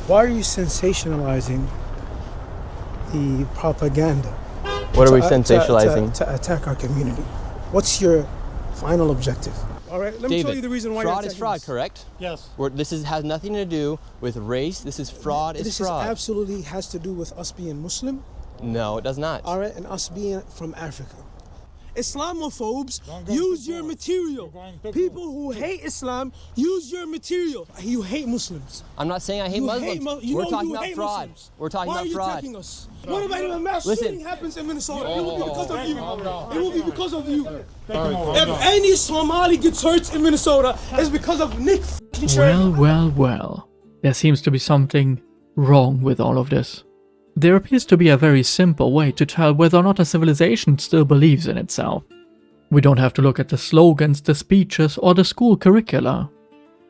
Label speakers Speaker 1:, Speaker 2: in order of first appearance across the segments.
Speaker 1: Why are you sensationalizing the propaganda?
Speaker 2: What are we sensationalizing?
Speaker 1: To attack our community. What's your final objective? All right, let me tell you the reason why
Speaker 2: fraud is fraud, correct?
Speaker 3: Yes.
Speaker 2: This has nothing to do with race. This is fraud.
Speaker 1: This absolutely has to do with us being Muslim.
Speaker 2: No, it does not.
Speaker 1: All right, and us being from Africa. Islamophobes use your material. People who hate Islam use your material. You hate Muslims.
Speaker 2: I'm not saying I hate Muslims. We're talking about fraud. We're talking about fraud.
Speaker 1: Why are you attacking us? What about if a mass shooting happens in Minnesota? It will be because of you. It will be because of you. If any Somali gets hurt in Minnesota, it's because of Nick.
Speaker 4: Well. There seems to be something wrong with all of this. There appears to be a very simple way to tell whether or not a civilization still believes in itself. We don't have to look at the slogans, the speeches, or the school curricula.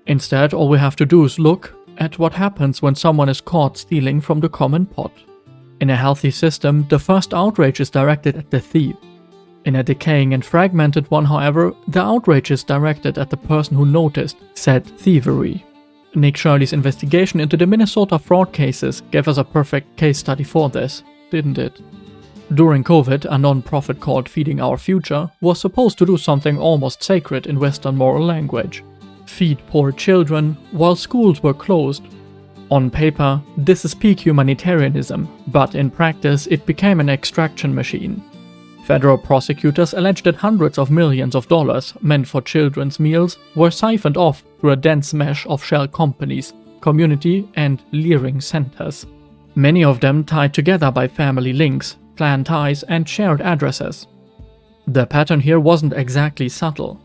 Speaker 4: Instead, all we have to do is look at what happens when someone is caught stealing from the common pot. In a healthy system, the first outrage is directed at the thief. In a decaying and fragmented one, however, the outrage is directed at the person who noticed said thievery. Nick Shirley's investigation into the Minnesota fraud cases gave us a perfect case study for this, didn't it? During COVID, a non-profit called Feeding Our Future was supposed to do something almost sacred in Western moral language: feed poor children while schools were closed. On paper, this is peak humanitarianism, but in practice it became an extraction machine. Federal prosecutors alleged that hundreds of millions of dollars meant for children's meals were siphoned off through a dense mesh of shell companies, community and leering centers. Many of them tied together by family links, clan ties and shared addresses. The pattern here wasn't exactly subtle.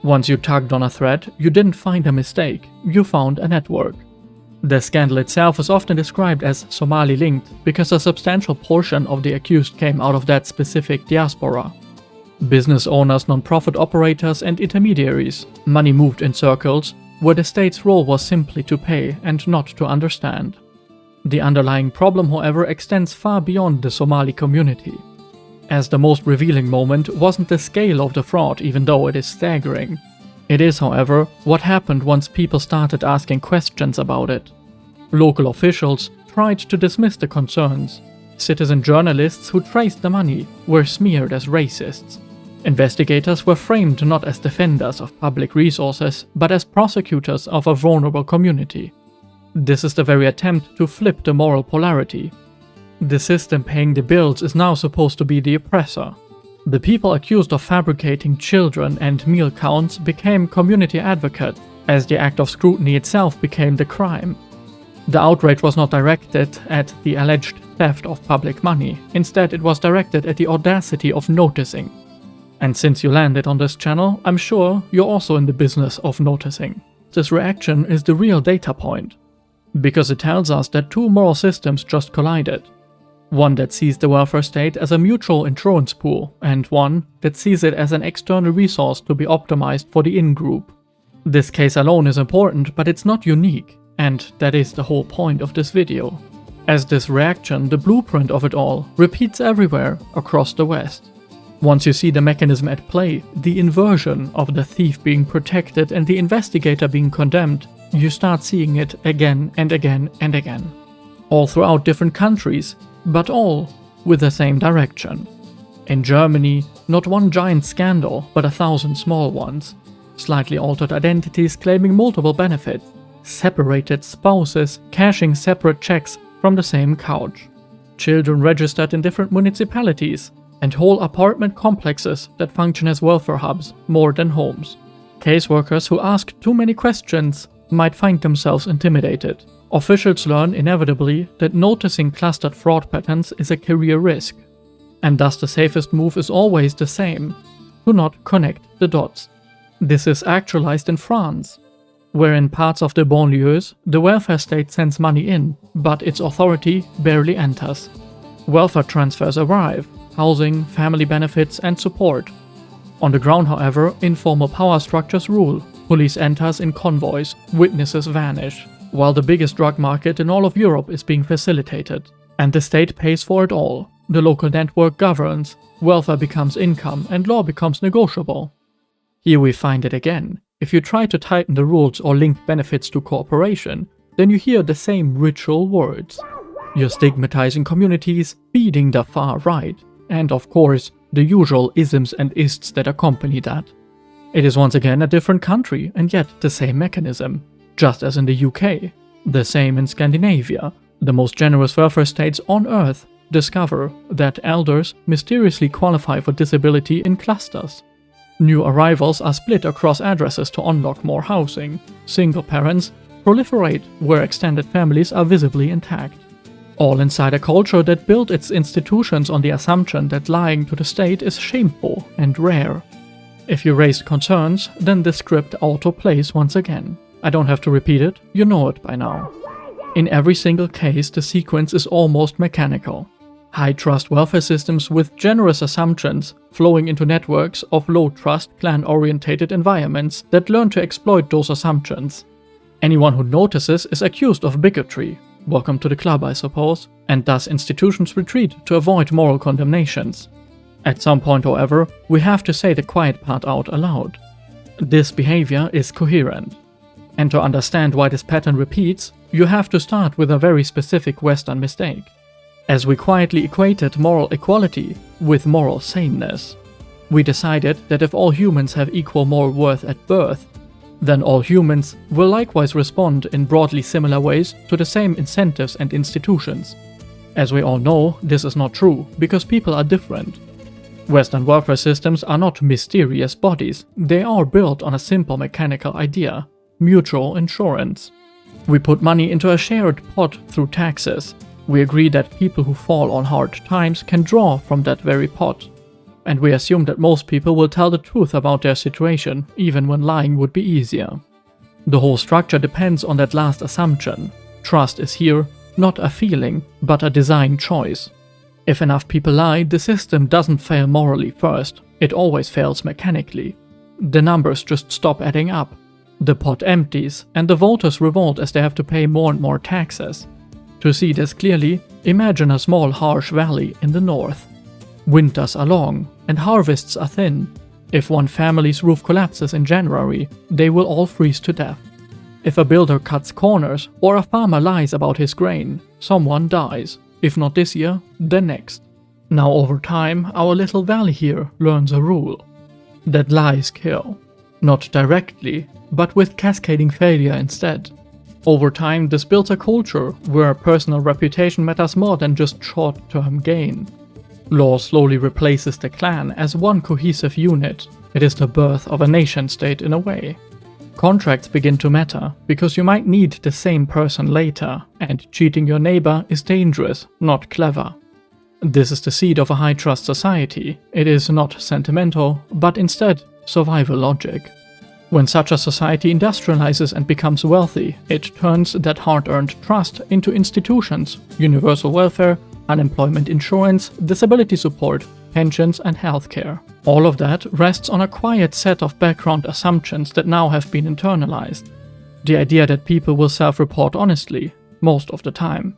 Speaker 4: Once you tugged on a thread, you didn't find a mistake, you found a network. The scandal itself is often described as Somali-linked because a substantial portion of the accused came out of that specific diaspora. Business owners, non-profit operators and intermediaries, money moved in circles, where the state's role was simply to pay and not to understand. The underlying problem, however, extends far beyond the Somali community. As the most revealing moment wasn't the scale of the fraud, even though it is staggering. It is, however, what happened once people started asking questions about it. Local officials tried to dismiss the concerns. Citizen journalists who traced the money were smeared as racists. Investigators were framed not as defenders of public resources, but as prosecutors of a vulnerable community. This is the very attempt to flip the moral polarity. The system paying the bills is now supposed to be the oppressor. The people accused of fabricating children and meal counts became community advocates, as the act of scrutiny itself became the crime. The outrage was not directed at the alleged theft of public money, instead it was directed at the audacity of noticing. And since you landed on this channel, I'm sure you're also in the business of noticing. This reaction is the real data point, because it tells us that two moral systems just collided. One that sees the welfare state as a mutual insurance pool, and one that sees it as an external resource to be optimized for the in-group. This case alone is important, but it's not unique, and that is the whole point of this video. As this reaction, the blueprint of it all, repeats everywhere across the West. Once you see the mechanism at play, the inversion of the thief being protected and the investigator being condemned, you start seeing it again and again and again. All throughout different countries, but all with the same direction. In Germany, not one giant scandal, but 1,000 small ones. Slightly altered identities claiming multiple benefits, separated spouses cashing separate checks from the same couch, children registered in different municipalities, and whole apartment complexes that function as welfare hubs more than homes. Caseworkers who ask too many questions might find themselves intimidated. Officials learn inevitably that noticing clustered fraud patterns is a career risk, and thus the safest move is always the same: do not connect the dots. This is actualized in France, where in parts of the banlieues, the welfare state sends money in, but its authority barely enters. Welfare transfers arrive, housing, family benefits and support. On the ground, however, informal power structures rule. Police enters in convoys, witnesses vanish, while the biggest drug market in all of Europe is being facilitated. And the state pays for it all. The local network governs, welfare becomes income, and law becomes negotiable. Here we find it again. If you try to tighten the rules or link benefits to cooperation, then you hear the same ritual words. You're stigmatizing communities, feeding the far right, and of course, the usual isms and ists that accompany that. It is once again a different country, and yet the same mechanism, just as in the UK. The same in Scandinavia. The most generous welfare states on Earth discover that elders mysteriously qualify for disability in clusters. New arrivals are split across addresses to unlock more housing. Single parents proliferate where extended families are visibly intact. All inside a culture that built its institutions on the assumption that lying to the state is shameful and rare. If you raised concerns, then the script auto-plays once again. I don't have to repeat it, you know it by now. In every single case, the sequence is almost mechanical. High-trust welfare systems with generous assumptions flowing into networks of low-trust, clan-orientated environments that learn to exploit those assumptions. Anyone who notices is accused of bigotry. Welcome to the club, I suppose, and thus institutions retreat to avoid moral condemnations. At some point, however, we have to say the quiet part out aloud. This behavior is coherent. And to understand why this pattern repeats, you have to start with a very specific Western mistake. As we quietly equated moral equality with moral saneness, we decided that if all humans have equal moral worth at birth, then all humans will likewise respond in broadly similar ways to the same incentives and institutions. As we all know, this is not true, because people are different. Western welfare systems are not mysterious bodies, they are built on a simple mechanical idea: mutual insurance. We put money into a shared pot through taxes. We agree that people who fall on hard times can draw from that very pot. And we assume that most people will tell the truth about their situation, even when lying would be easier. The whole structure depends on that last assumption. Trust is here not a feeling, but a design choice. If enough people lie, the system doesn't fail morally first, it always fails mechanically. The numbers just stop adding up. The pot empties, and the voters revolt as they have to pay more and more taxes. To see this clearly, imagine a small harsh valley in the north. Winters are long, and harvests are thin. If one family's roof collapses in January, they will all freeze to death. If a builder cuts corners, or a farmer lies about his grain, someone dies. If not this year, then next. Now over time, our little valley here learns a rule. That lies kill. Not directly, but with cascading failure instead. Over time, this builds a culture where personal reputation matters more than just short-term gain. Law slowly replaces the clan as one cohesive unit. It is the birth of a nation-state in a way. Contracts begin to matter, because you might need the same person later, and cheating your neighbor is dangerous, not clever. This is the seed of a high-trust society. It is not sentimental, but instead survival logic. When such a society industrializes and becomes wealthy, it turns that hard-earned trust into institutions, universal welfare, unemployment insurance, disability support, pensions and healthcare. All of that rests on a quiet set of background assumptions that now have been internalized. The idea that people will self-report honestly, most of the time.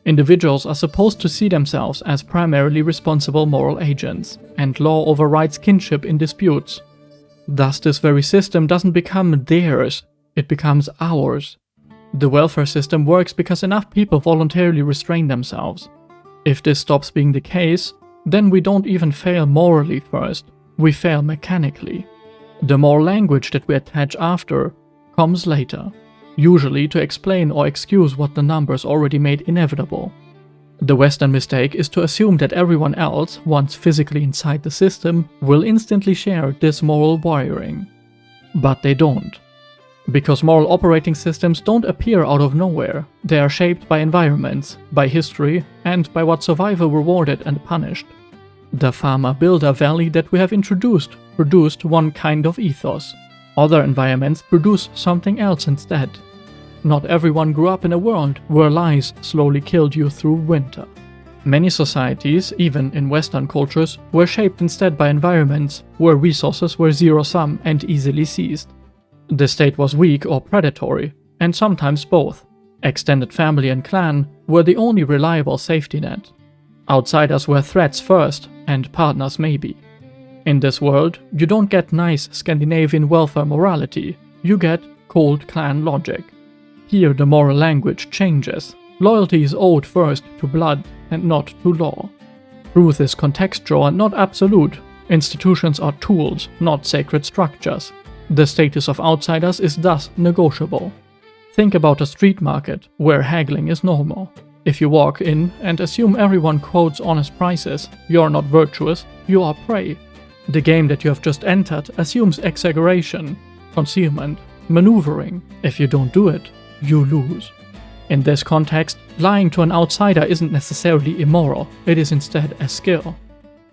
Speaker 4: Individuals are supposed to see themselves as primarily responsible moral agents, and law overrides kinship in disputes. Thus, this very system doesn't become theirs, it becomes ours. The welfare system works because enough people voluntarily restrain themselves. If this stops being the case, then we don't even fail morally first, we fail mechanically. The moral language that we attach after comes later, usually to explain or excuse what the numbers already made inevitable. The Western mistake is to assume that everyone else, once physically inside the system, will instantly share this moral wiring. But they don't. Because moral operating systems don't appear out of nowhere, they are shaped by environments, by history, and by what survival rewarded and punished. The farmer-builder valley that we have introduced produced one kind of ethos. Other environments produce something else instead. Not everyone grew up in a world where lies slowly killed you through winter. Many societies, even in Western cultures, were shaped instead by environments where resources were zero-sum and easily seized. The state was weak or predatory, and sometimes both. Extended family and clan were the only reliable safety net. Outsiders were threats first, and partners maybe. In this world, you don't get nice Scandinavian welfare morality, you get cold clan logic. Here the moral language changes. Loyalty is owed first to blood and not to law. Truth is contextual and not absolute. Institutions are tools, not sacred structures. The status of outsiders is thus negotiable. Think about a street market, where haggling is normal. If you walk in and assume everyone quotes honest prices, you are not virtuous, you are prey. The game that you have just entered assumes exaggeration, concealment, maneuvering. If you don't do it, you lose. In this context, lying to an outsider isn't necessarily immoral, it is instead a skill.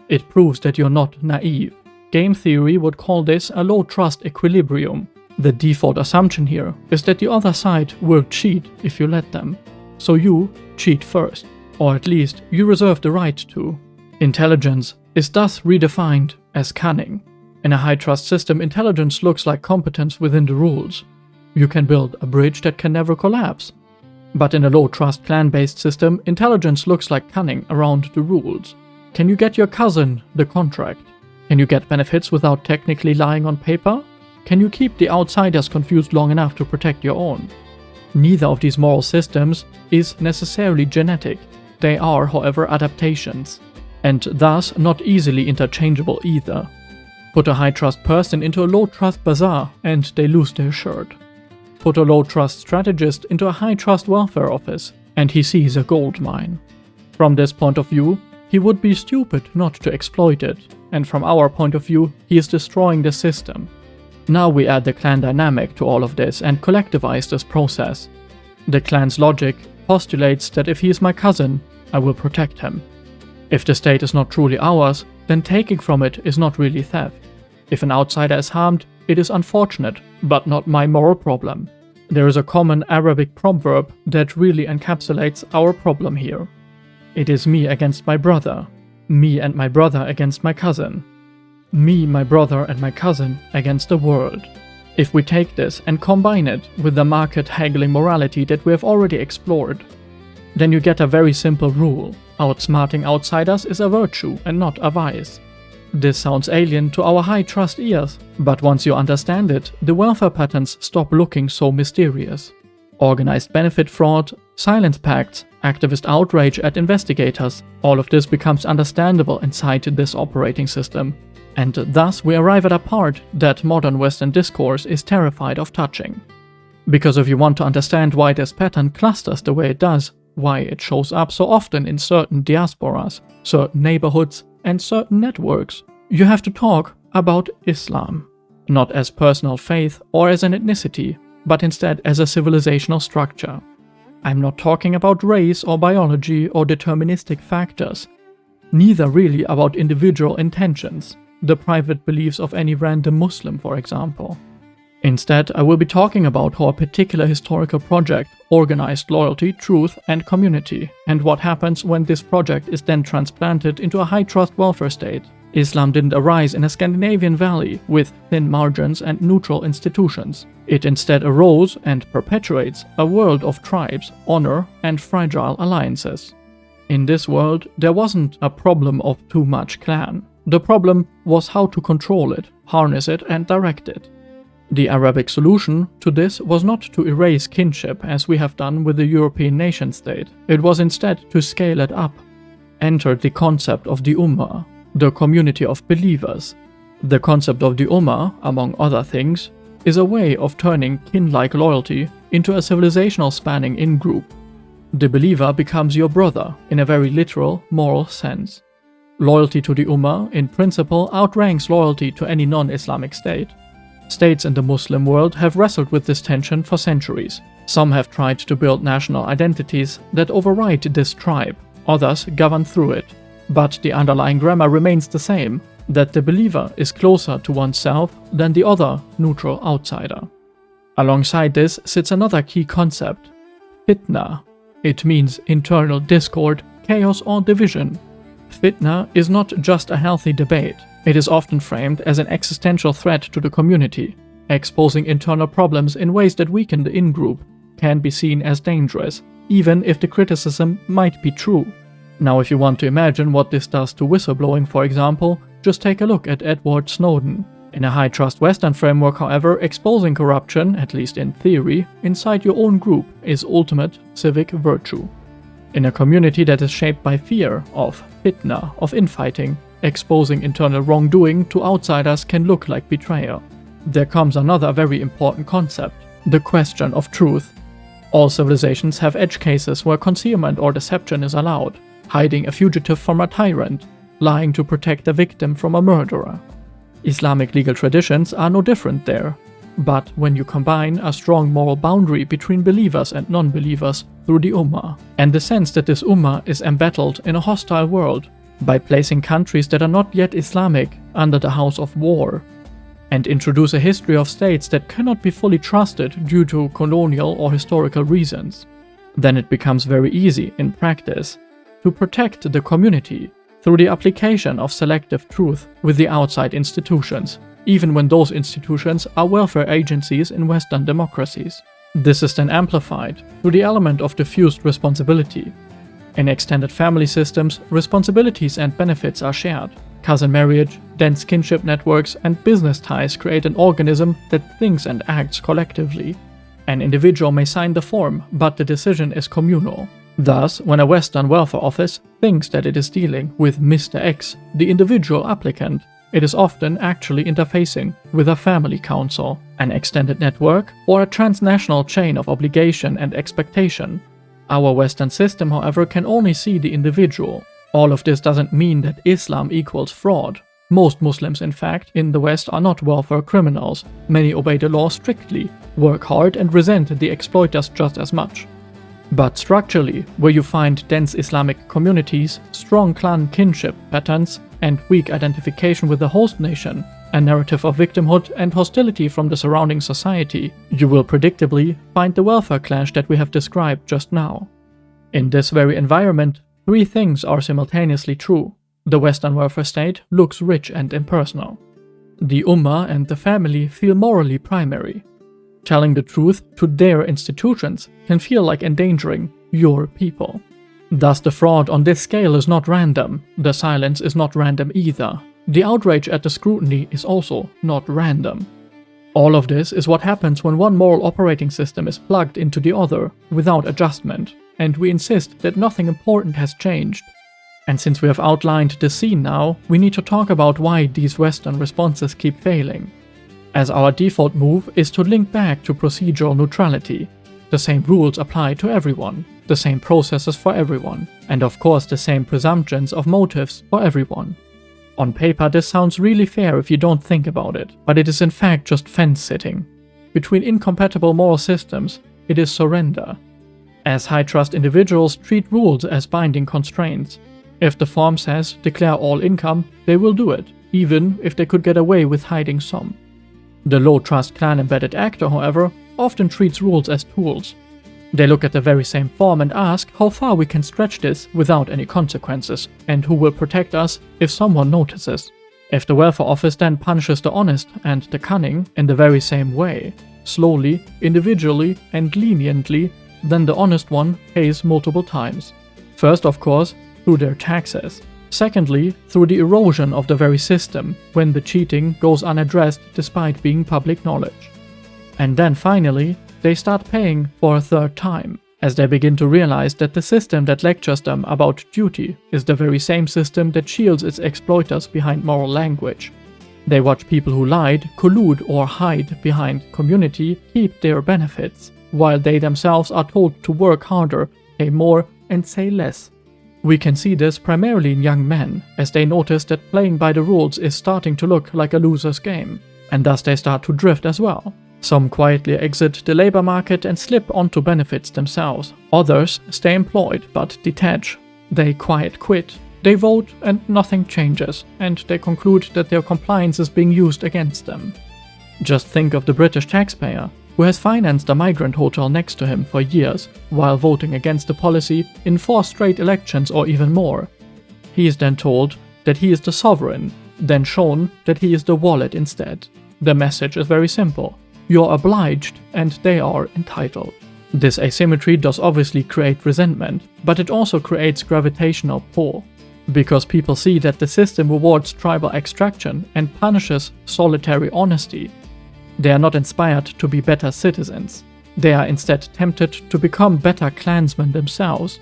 Speaker 4: It proves that you're not naive. Game theory would call this a low-trust equilibrium. The default assumption here is that the other side will cheat if you let them. So you cheat first, or at least you reserve the right to. Intelligence is thus redefined as cunning. In a high-trust system, intelligence looks like competence within the rules. You can build a bridge that can never collapse. But in a low-trust clan-based system, intelligence looks like cunning around the rules. Can you get your cousin the contract? Can you get benefits without technically lying on paper? Can you keep the outsiders confused long enough to protect your own? Neither of these moral systems is necessarily genetic. They are, however, adaptations, and thus not easily interchangeable either. Put a high-trust person into a low-trust bazaar and they lose their shirt. Put a low-trust strategist into a high-trust welfare office and he sees a gold mine. From this point of view, he would be stupid not to exploit it, and from our point of view, he is destroying the system. Now we add the clan dynamic to all of this and collectivize this process. The clan's logic postulates that if he is my cousin, I will protect him. If the state is not truly ours, then taking from it is not really theft. If an outsider is harmed, it is unfortunate, but not my moral problem. There is a common Arabic proverb that really encapsulates our problem here. It is me against my brother. Me and my brother against my cousin. Me, my brother, and my cousin against the world. If we take this and combine it with the market haggling morality that we have already explored, then you get a very simple rule. Outsmarting outsiders is a virtue and not a vice. This sounds alien to our high trust ears, but once you understand it, the welfare patterns stop looking so mysterious. Organized benefit fraud, silence pacts, activist outrage at investigators, all of this becomes understandable inside this operating system. And thus we arrive at a part that modern Western discourse is terrified of touching. Because if you want to understand why this pattern clusters the way it does, why it shows up so often in certain diasporas, certain neighborhoods, and certain networks, you have to talk about Islam. Not as personal faith or as an ethnicity, but instead as a civilizational structure. I'm not talking about race or biology or deterministic factors, neither really about individual intentions, the private beliefs of any random Muslim, for example. Instead, I will be talking about how a particular historical project organized loyalty, truth, and community, and what happens when this project is then transplanted into a high-trust welfare state. Islam didn't arise in a Scandinavian valley with thin margins and neutral institutions. It instead arose and perpetuates a world of tribes, honor, and fragile alliances. In this world, there wasn't a problem of too much clan. The problem was how to control it, harness it, and direct it. The Arabic solution to this was not to erase kinship as we have done with the European nation-state. It was instead to scale it up. Enter the concept of the Ummah, the community of believers. The concept of the Ummah, among other things, is a way of turning kin-like loyalty into a civilizational spanning in-group. The believer becomes your brother in a very literal, moral sense. Loyalty to the Ummah, in principle, outranks loyalty to any non-Islamic state. States in the Muslim world have wrestled with this tension for centuries. Some have tried to build national identities that override this tribe, others govern through it. But the underlying grammar remains the same, that the believer is closer to oneself than the other neutral outsider. Alongside this sits another key concept, fitna. It means internal discord, chaos, or division. Fitna is not just a healthy debate. It is often framed as an existential threat to the community. Exposing internal problems in ways that weaken the in-group can be seen as dangerous, even if the criticism might be true. Now, if you want to imagine what this does to whistleblowing, for example, just take a look at Edward Snowden. In a high-trust Western framework, however, exposing corruption, at least in theory, inside your own group is ultimate civic virtue. In a community that is shaped by fear of fitna, of infighting, exposing internal wrongdoing to outsiders can look like betrayal. There comes another very important concept, the question of truth. All civilizations have edge cases where concealment or deception is allowed, hiding a fugitive from a tyrant, lying to protect a victim from a murderer. Islamic legal traditions are no different there. But when you combine a strong moral boundary between believers and non-believers through the Ummah, and the sense that this Ummah is embattled in a hostile world by placing countries that are not yet Islamic under the house of war, and introduce a history of states that cannot be fully trusted due to colonial or historical reasons, then it becomes very easy, in practice, to protect the community through the application of selective truth with the outside institutions, even when those institutions are welfare agencies in Western democracies. This is then amplified through the element of diffused responsibility. In extended family systems, responsibilities and benefits are shared. Cousin marriage, dense kinship networks, and business ties create an organism that thinks and acts collectively. An individual may sign the form, but the decision is communal. Thus, when a Western welfare office thinks that it is dealing with Mr. X, the individual applicant, it is often actually interfacing with a family council, an extended network, or a transnational chain of obligation and expectation. Our Western system, however, can only see the individual. All of this doesn't mean that Islam equals fraud. Most Muslims, in fact, in the West are not welfare criminals. Many obey the law strictly, work hard, and resent the exploiters just as much. But structurally, where you find dense Islamic communities, strong clan kinship patterns, and weak identification with the host nation, a narrative of victimhood and hostility from the surrounding society, you will predictably find the welfare clash that we have described just now. In this very environment, three things are simultaneously true. The Western welfare state looks rich and impersonal. The Ummah and the family feel morally primary. Telling the truth to their institutions can feel like endangering your people. Thus, the fraud on this scale is not random. The silence is not random either. The outrage at the scrutiny is also not random. All of this is what happens when one moral operating system is plugged into the other without adjustment, and we insist that nothing important has changed. And since we have outlined the scene now, we need to talk about why these Western responses keep failing. As our default move is to link back to procedural neutrality. The same rules apply to everyone, the same processes for everyone, and of course the same presumptions of motives for everyone. On paper this sounds really fair if you don't think about it, but it is in fact just fence-sitting. Between incompatible moral systems, it is surrender. As high-trust individuals treat rules as binding constraints. If the form says declare all income, they will do it, even if they could get away with hiding some. The low-trust clan-embedded actor, however, often treats rules as tools. They look at the very same form and ask how far we can stretch this without any consequences, and who will protect us if someone notices. If the welfare office then punishes the honest and the cunning in the very same way, slowly, individually, and leniently, then the honest one pays multiple times. First, of course, through their taxes. Secondly, through the erosion of the very system, when the cheating goes unaddressed despite being public knowledge. And then finally, they start paying for a third time, as they begin to realize that the system that lectures them about duty is the very same system that shields its exploiters behind moral language. They watch people who lied, collude, or hide behind community keep their benefits, while they themselves are told to work harder, pay more, and say less. We can see this primarily in young men, as they notice that playing by the rules is starting to look like a loser's game, and thus they start to drift as well. Some quietly exit the labor market and slip onto benefits themselves. Others stay employed but detach. They quiet quit. They vote and nothing changes, and they conclude that their compliance is being used against them. Just think of the British taxpayer, who has financed a migrant hotel next to him for years, while voting against the policy in 4 straight elections or even more. He is then told that he is the sovereign, then shown that he is the wallet instead. The message is very simple. You're obliged and they are entitled. This asymmetry does obviously create resentment, but it also creates gravitational pull. Because people see that the system rewards tribal extraction and punishes solitary honesty. They are not inspired to be better citizens. They are instead tempted to become better clansmen themselves.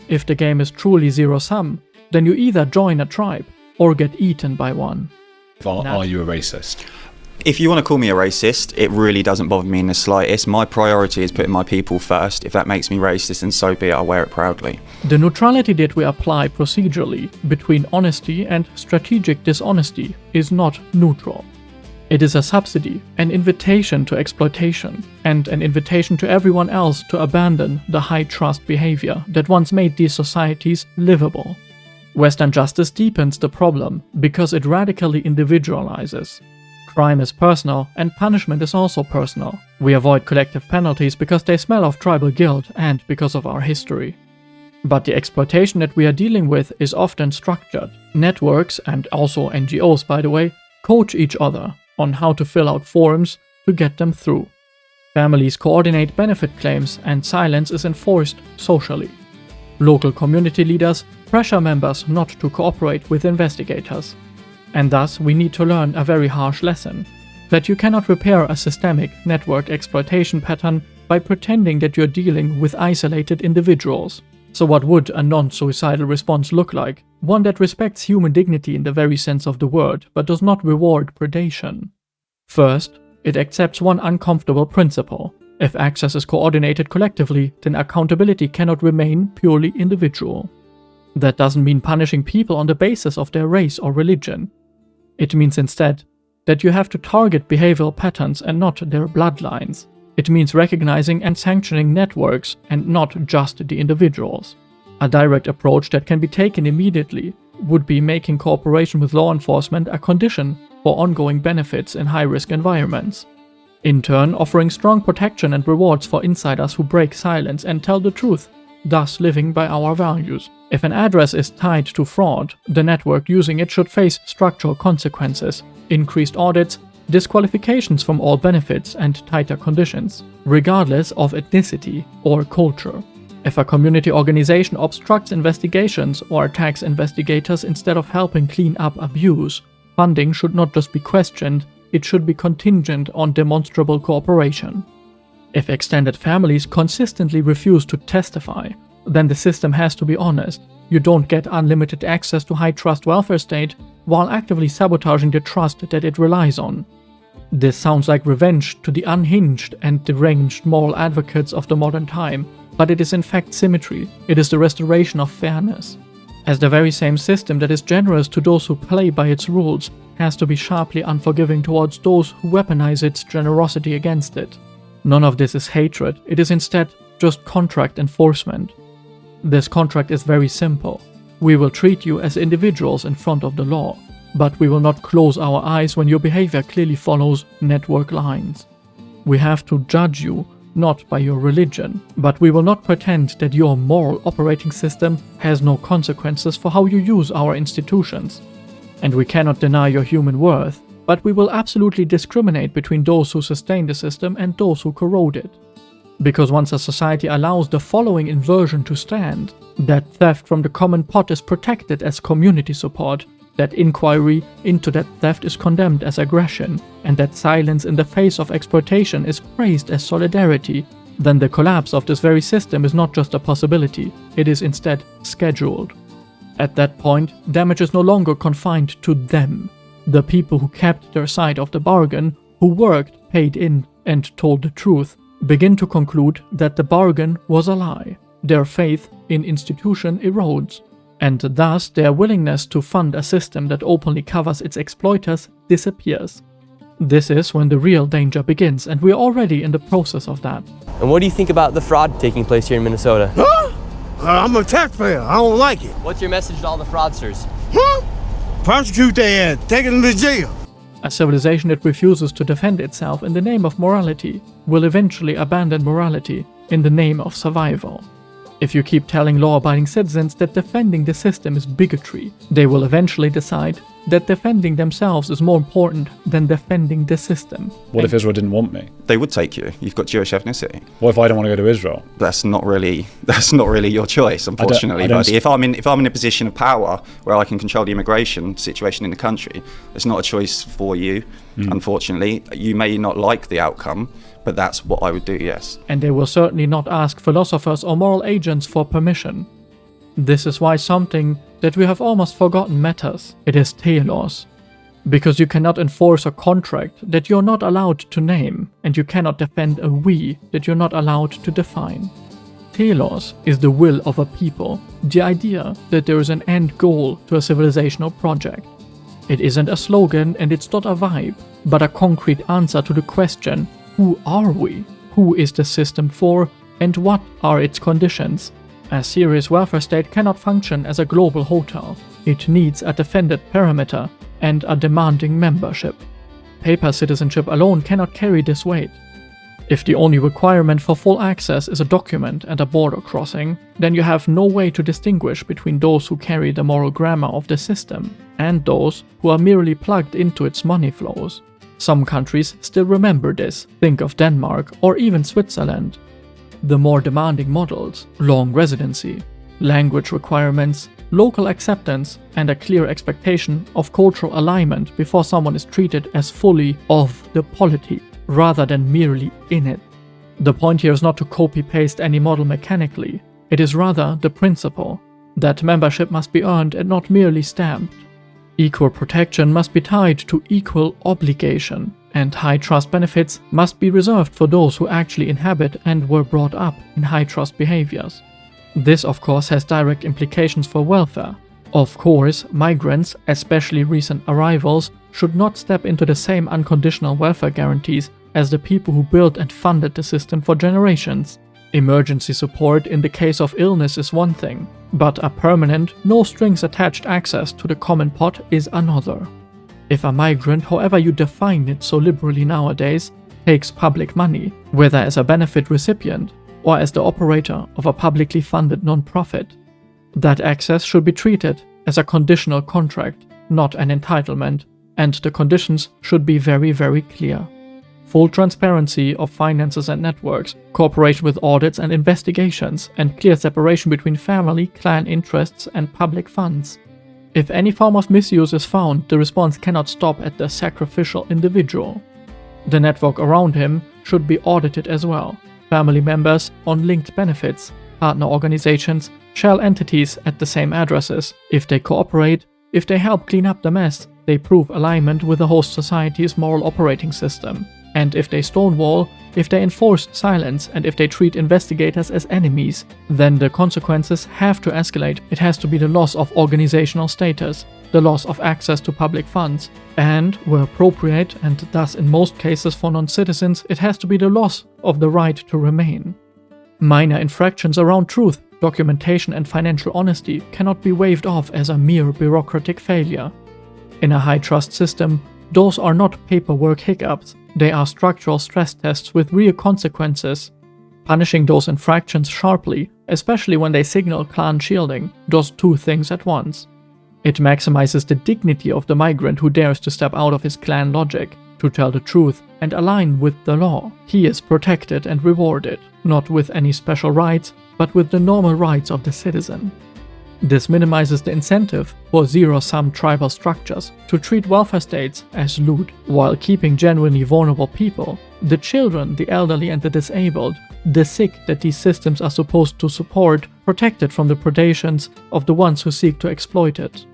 Speaker 4: If the game is truly zero-sum, then you either join a tribe or get eaten by one.
Speaker 3: Are you a racist?
Speaker 5: If you want to call me a racist, it really doesn't bother me in the slightest. My priority is putting my people first. If that makes me racist, then so be it, I'll wear it proudly.
Speaker 4: The neutrality that we apply procedurally between honesty and strategic dishonesty is not neutral. It is a subsidy, an invitation to exploitation, and an invitation to everyone else to abandon the high-trust behavior that once made these societies livable. Western justice deepens the problem because it radically individualizes. Crime is personal, and punishment is also personal. We avoid collective penalties because they smell of tribal guilt and because of our history. But the exploitation that we are dealing with is often structured. Networks, and also NGOs by the way, coach each other on how to fill out forms to get them through. Families coordinate benefit claims and silence is enforced socially. Local community leaders pressure members not to cooperate with investigators. And thus we need to learn a very harsh lesson, that you cannot repair a systemic network exploitation pattern by pretending that you're dealing with isolated individuals. So what would a non-suicidal response look like? One that respects human dignity in the very sense of the word, but does not reward predation. First, it accepts one uncomfortable principle. If access is coordinated collectively, then accountability cannot remain purely individual. That doesn't mean punishing people on the basis of their race or religion. It means instead that you have to target behavioral patterns and not their bloodlines. It means recognizing and sanctioning networks and not just the individuals. A direct approach that can be taken immediately would be making cooperation with law enforcement a condition for ongoing benefits in high-risk environments. In turn, offering strong protection and rewards for insiders who break silence and tell the truth, thus living by our values. If an address is tied to fraud, the network using it should face structural consequences, increased audits, disqualifications from all benefits, and tighter conditions, regardless of ethnicity or culture. If a community organization obstructs investigations or attacks investigators instead of helping clean up abuse, funding should not just be questioned, it should be contingent on demonstrable cooperation. If extended families consistently refuse to testify, then the system has to be honest. You don't get unlimited access to high-trust welfare state while actively sabotaging the trust that it relies on. This sounds like revenge to the unhinged and deranged moral advocates of the modern time, but it is in fact symmetry. It is the restoration of fairness. As the very same system that is generous to those who play by its rules has to be sharply unforgiving towards those who weaponize its generosity against it. None of this is hatred, it is instead just contract enforcement. This contract is very simple. We will treat you as individuals in front of the law, but we will not close our eyes when your behavior clearly follows network lines. We have to judge you not by your religion, but we will not pretend that your moral operating system has no consequences for how you use our institutions. And we cannot deny your human worth, but we will absolutely discriminate between those who sustain the system and those who corrode it. Because once a society allows the following inversion to stand, that theft from the common pot is protected as community support, that inquiry into that theft is condemned as aggression, and that silence in the face of exploitation is praised as solidarity, then the collapse of this very system is not just a possibility, it is instead scheduled. At that point, damage is no longer confined to them, the people who kept their side of the bargain, who worked, paid in, and told the truth, begin to conclude that the bargain was a lie. Their faith in institution erodes, and thus their willingness to fund a system that openly covers its exploiters disappears. This is when the real danger begins, and we're already in the process of that.
Speaker 2: And what do you think about the fraud taking place here in Minnesota?
Speaker 6: Huh? I'm a taxpayer. I don't like it.
Speaker 2: What's your message to all the fraudsters?
Speaker 6: Huh? Prosecute their ass. Take them to jail.
Speaker 4: A civilization that refuses to defend itself in the name of morality will eventually abandon morality in the name of survival. If you keep telling law-abiding citizens that defending the system is bigotry, they will eventually decide that defending themselves is more important than defending the system.
Speaker 3: What if Israel didn't want me?
Speaker 5: They would take you. You've got Jewish ethnicity.
Speaker 3: What if I don't want to go to Israel?
Speaker 5: That's not really your choice, unfortunately. Buddy. If I'm in a position of power where I can control the immigration situation in the country, it's not a choice for you. Unfortunately, you may not like the outcome, but that's what I would do. Yes.
Speaker 4: And they will certainly not ask philosophers or moral agents for permission. This is why something that we have almost forgotten matters. It is telos. Because you cannot enforce a contract that you're not allowed to name, and you cannot defend a we that you're not allowed to define. Telos is the will of a people, the idea that there is an end goal to a civilizational project. It isn't a slogan and it's not a vibe, but a concrete answer to the question, who are we? Who is the system for? And what are its conditions? A serious welfare state cannot function as a global hotel. It needs a defended perimeter and a demanding membership. Paper citizenship alone cannot carry this weight. If the only requirement for full access is a document and a border crossing, then you have no way to distinguish between those who carry the moral grammar of the system and those who are merely plugged into its money flows. Some countries still remember this, think of Denmark or even Switzerland. The more demanding models, long residency, language requirements, local acceptance, and a clear expectation of cultural alignment before someone is treated as fully of the polity, rather than merely in it. The point here is not to copy-paste any model mechanically, it is rather the principle that membership must be earned and not merely stamped. Equal protection must be tied to equal obligation, and high trust benefits must be reserved for those who actually inhabit and were brought up in high trust behaviors. This, of course, has direct implications for welfare. Of course, migrants, especially recent arrivals, should not step into the same unconditional welfare guarantees as the people who built and funded the system for generations. Emergency support in the case of illness is one thing, but a permanent, no-strings-attached access to the common pot is another. If a migrant, however you define it so liberally nowadays, takes public money, whether as a benefit recipient or as the operator of a publicly funded non-profit, that access should be treated as a conditional contract, not an entitlement, and the conditions should be very, very clear. Full transparency of finances and networks, cooperation with audits and investigations, and clear separation between family, clan interests, and public funds. If any form of misuse is found, the response cannot stop at the sacrificial individual. The network around him should be audited as well. Family members on linked benefits, partner organizations, shell entities at the same addresses. If they cooperate, if they help clean up the mess, they prove alignment with the host society's moral operating system. And if they stonewall, if they enforce silence, and if they treat investigators as enemies, then the consequences have to escalate. It has to be the loss of organizational status, the loss of access to public funds, and, where appropriate, and thus in most cases for non-citizens, it has to be the loss of the right to remain. Minor infractions around truth, documentation, and financial honesty cannot be waved off as a mere bureaucratic failure. In a high-trust system, those are not paperwork hiccups, they are structural stress tests with real consequences. Punishing those infractions sharply, especially when they signal clan shielding, does two things at once. It maximizes the dignity of the migrant who dares to step out of his clan logic, to tell the truth and align with the law. He is protected and rewarded, not with any special rights, but with the normal rights of the citizen. This minimizes the incentive for zero-sum tribal structures to treat welfare states as loot, while keeping genuinely vulnerable people, the children, the elderly and the disabled, the sick that these systems are supposed to support, protected from the predations of the ones who seek to exploit it.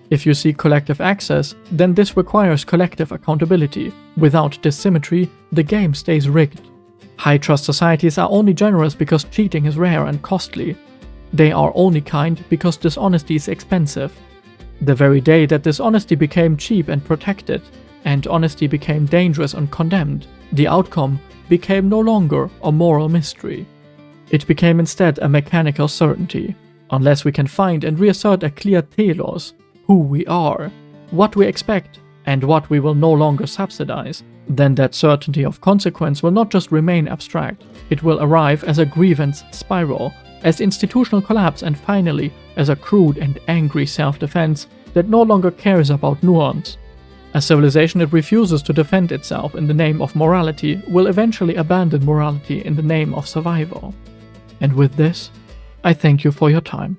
Speaker 4: If you seek collective access, then this requires collective accountability. Without this symmetry, the game stays rigged. High-trust societies are only generous because cheating is rare and costly. They are only kind because dishonesty is expensive. The very day that dishonesty became cheap and protected, and honesty became dangerous and condemned, the outcome became no longer a moral mystery. It became instead a mechanical certainty, unless we can find and reassert a clear telos, who we are, what we expect, and what we will no longer subsidize. Then that certainty of consequence will not just remain abstract, it will arrive as a grievance spiral, as institutional collapse, and finally as a crude and angry self-defense that no longer cares about nuance. A civilization that refuses to defend itself in the name of morality will eventually abandon morality in the name of survival. And with this, I thank you for your time.